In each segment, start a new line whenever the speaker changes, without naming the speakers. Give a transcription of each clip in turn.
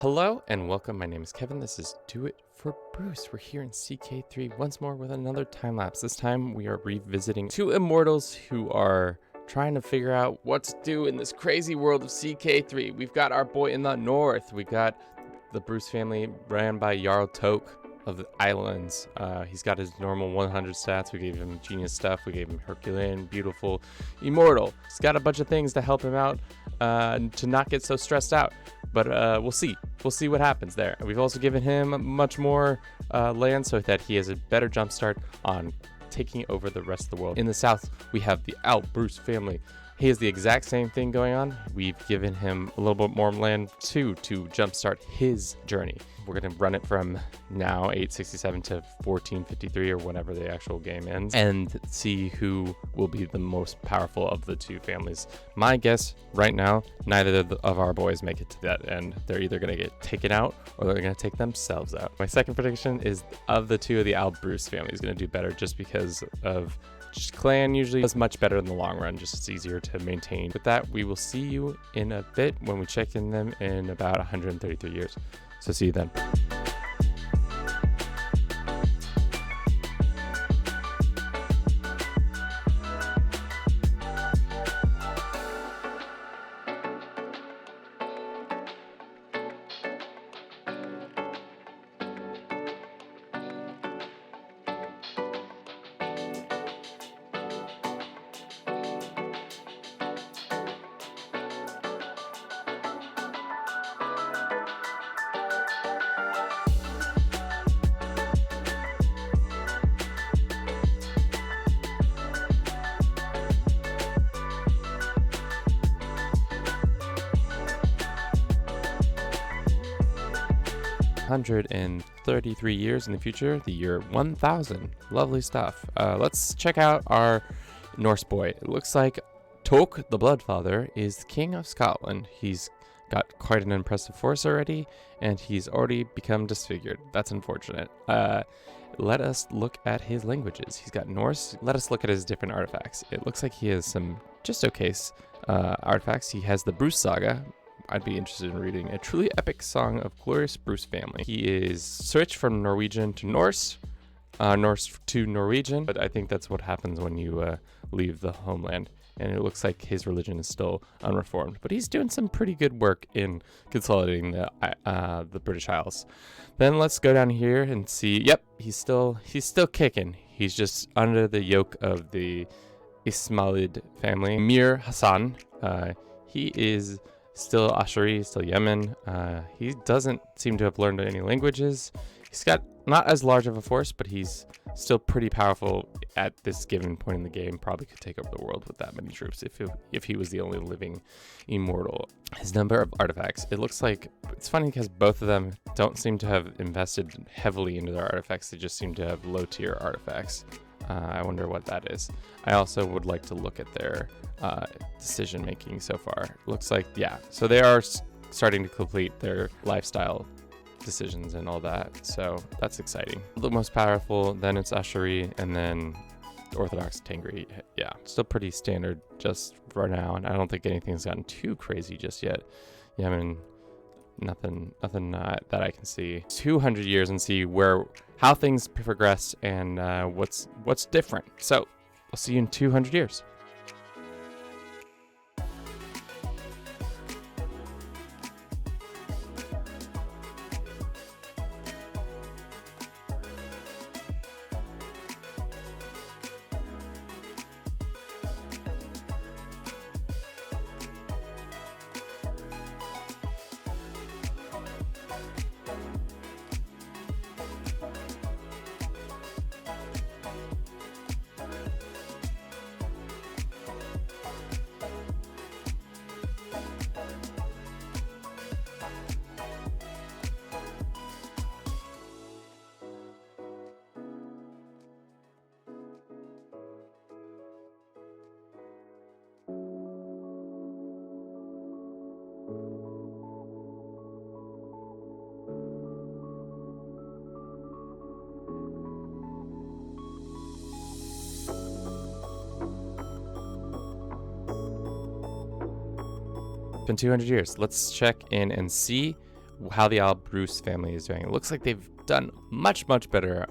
Hello and welcome. My name is Kevin. This is Do It for Bruce. We're here in CK3 once more with another time lapse. This time we are revisiting two immortals who are trying to figure out what to do in this crazy world of CK3. We've got our boy in the north. We got the Bruce family ran by Jarl Toke of the Islands. He's got his normal 100 stats. We gave him genius stuff. We gave him Herculean, beautiful, immortal. He's got a bunch of things to help him out to not get so stressed out. But we'll see. We'll see what happens there. We've also given him much more land so that he has a better jump start on taking over the rest of the world. In the south, we have the Bruce family. He has the exact same thing going on. We've given him a little bit more land too to jumpstart his journey. We're going to run it from now 867 to 1453 or whenever the actual game ends and see who will be the most powerful of the two families. My guess right now, neither of our boys make it to that end. They're either going to get taken out or they're going to take themselves out. My second prediction is of the two of the Bruce family is going to do better just because of clan usually does much better in the long run, just it's easier to maintain. With that, we will see you in a bit when we check in them in about 133 years. So see you then. 133 years in the future, the year 1000. Lovely stuff. Let's check out our Norse boy. It looks like Toke, the Bloodfather, is king of Scotland. He's got quite an impressive force already, and he's already become disfigured. That's unfortunate. Let us look at his languages. He's got Norse. Let us look at his different artifacts. It looks like he has some just okay artifacts. He has the Bruce Saga. I'd be interested in reading a truly epic song of glorious Bruce family. He is switched from Norwegian to Norse, Norse to Norwegian, but I think that's what happens when you leave the homeland. And it looks like his religion is still unreformed, but he's doing some pretty good work in consolidating the British Isles. Then let's go down here and see. Yep, he's still kicking. He's just under the yoke of the Ismailid family. Mir Hassan, he is still Ashari, still Yemen. He doesn't seem to have learned any languages. He's got not as large of a force, but he's still pretty powerful at this given point in the game. Probably could take over the world with that many troops if he was the only living immortal. His number of artifacts. It looks like it's funny because both of them don't seem to have invested heavily into their artifacts. They just seem to have low tier artifacts. I wonder what that is. I also would like to look at their decision making so far. Looks like, yeah, so they are starting to complete their lifestyle decisions and all that, so that's exciting. The most powerful, then it's Ashari, and then Orthodox Tengri. Yeah, still pretty standard just for now, and I don't think anything's gotten too crazy just yet. Yemen, nothing that I can see. 200 years and see how things progress and what's different. So I'll see you in 200 years. Been 200 years. Let's check in and see how the Al-Bruce family is doing. It looks like they've done much better.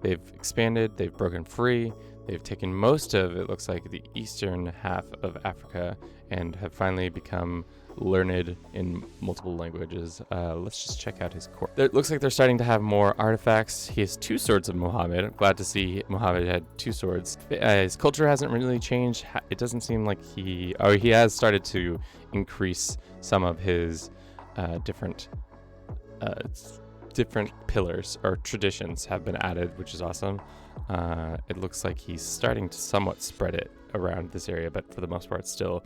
They've expanded, they've broken free, they've taken most of, it looks like, the eastern half of Africa and have finally become learned in multiple languages. Let's just check out his court. It looks like they're starting to have more artifacts. He has 2 swords of Muhammad. I'm glad to see Muhammad had 2 swords. His culture hasn't really changed. It doesn't seem like he has started to increase some of his different pillars or traditions have been added, which is awesome. It looks like he's starting to somewhat spread it around this area, but for the most part still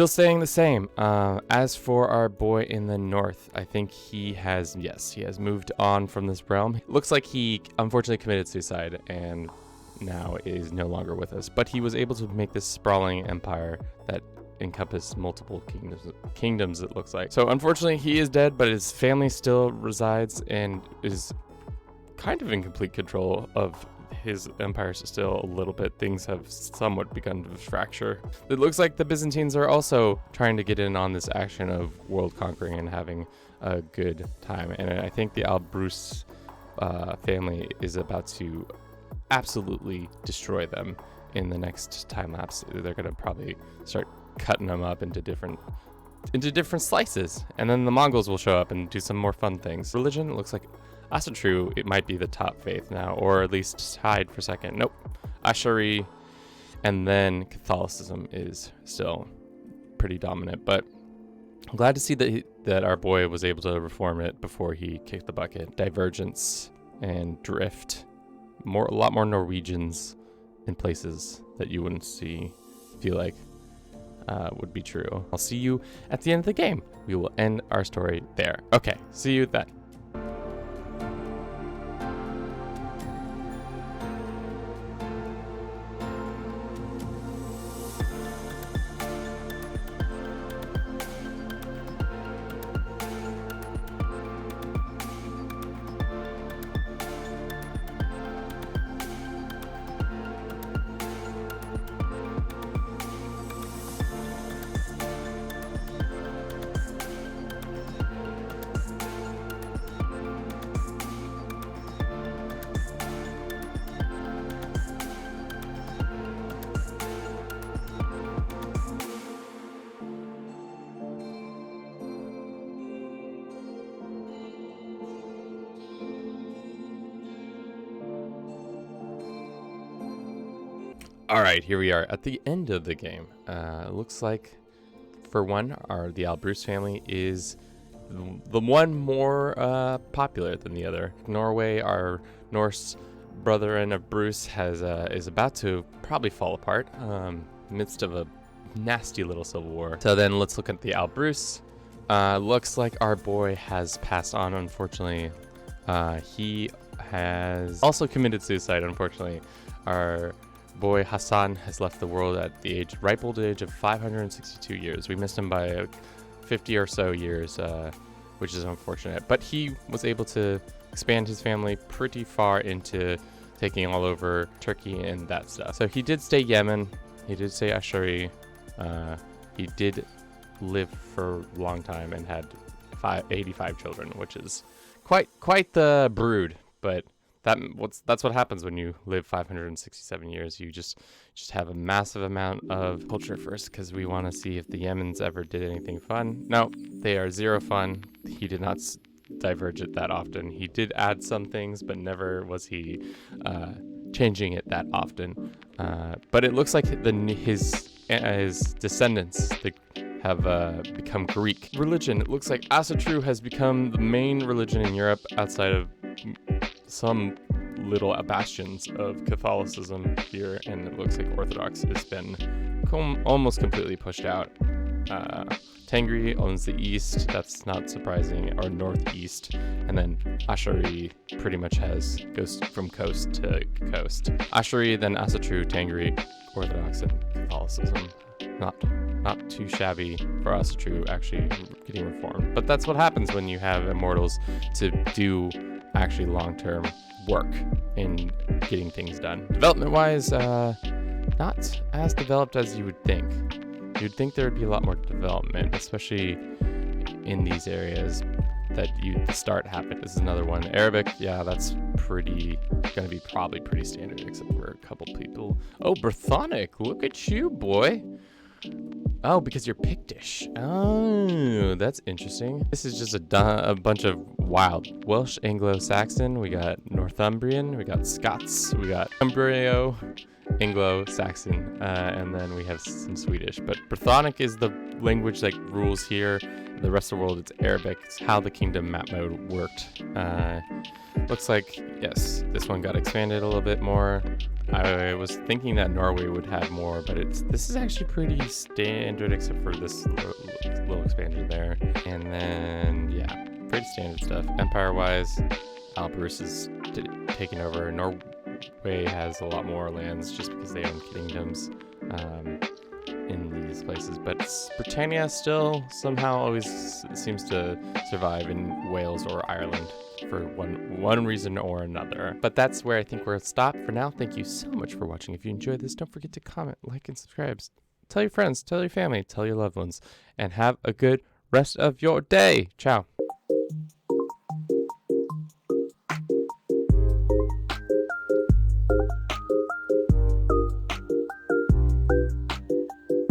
staying the same. As for our boy in the north, I think he has moved on from this realm. Looks like he unfortunately committed suicide and now is no longer with us, but he was able to make this sprawling empire that encompassed multiple kingdoms, it looks like. So unfortunately he is dead, but his family still resides and is kind of in complete control of his empire still a little bit. Things have somewhat begun to fracture. It looks like the Byzantines are also trying to get in on this action of world conquering and having a good time. And I think the Al-Bruce family is about to absolutely destroy them in the next time lapse. They're going to probably start cutting them up into different slices, and then the Mongols will show up and do some more fun things. Religion, it looks like Asatru, it might be the top faith now, or at least tied for second. Nope, Ashari, and then Catholicism is still pretty dominant. But I'm glad to see that our boy was able to reform it before he kicked the bucket. Divergence and drift, a lot more Norwegians in places that you wouldn't feel like would be true. I'll see you at the end of the game. We will end our story there. Okay, see you then. All right, here we are at the end of the game. Looks like, for one, the Al-Bruce family is the one more popular than the other. Norway, our Norse brethren of Bruce, is about to probably fall apart midst of a nasty little civil war. So then let's look at the Al-Bruce. Looks like our boy has passed on, unfortunately. He has also committed suicide, unfortunately. Our boy Hassan has left the world at the ripe old age of 562 years. We missed him by 50 or so years, which is unfortunate. But he was able to expand his family pretty far into taking all over Turkey and that stuff. So he did stay Yemen. He did stay Ashari. He did live for a long time and had 85 children, which is quite the brood. But that's what happens when you live 567 years. You just have a massive amount of culture first, because we want to see if the Yemens ever did anything fun. No, they are zero fun. He did not diverge it that often. He did add some things, but never was he changing it that often. But it looks like his descendants have become Greek. Religion, it looks like Asatru has become the main religion in Europe outside of some little bastions of Catholicism here, and it looks like Orthodox has been almost completely pushed out. Tengri owns the east, that's not surprising, or northeast, and then Ashari pretty much goes from coast to coast. Ashari, then Asatru, Tengri, Orthodox, and Catholicism. Not too shabby for Asatru actually getting reformed, but that's what happens when you have immortals to do actually long-term work in getting things done. Development-wise, not as developed as you would think. You'd think there would be a lot more development, especially in these areas that the start happened. This is another one. Arabic, yeah, that's gonna be probably pretty standard, except for a couple people. Oh, Brythonic, look at you, boy. Oh, because you're Pictish. Oh, that's interesting. This is just a bunch of wild. Welsh, Anglo-Saxon, we got Northumbrian, we got Scots, we got Umbrio, Anglo-Saxon, and then we have some Swedish. But Brythonic is the language that rules here. The rest of the world, it's Arabic. It's how the kingdom map mode worked. Looks like, yes, this one got expanded a little bit more. I was thinking that Norway would have more, but this is actually pretty standard except for this little expansion there. And then, yeah, pretty standard stuff. Empire-wise, Alberus is taking over. Norway has a lot more lands just because they own kingdoms in these places. But Britannia still somehow always seems to survive in Wales or Ireland for one reason or another. But that's where I think we'll stop for now. Thank you so much for watching. If you enjoyed this, don't forget to comment, like, and subscribe. Tell your friends, tell your family, tell your loved ones, and have a good rest of your day. Ciao.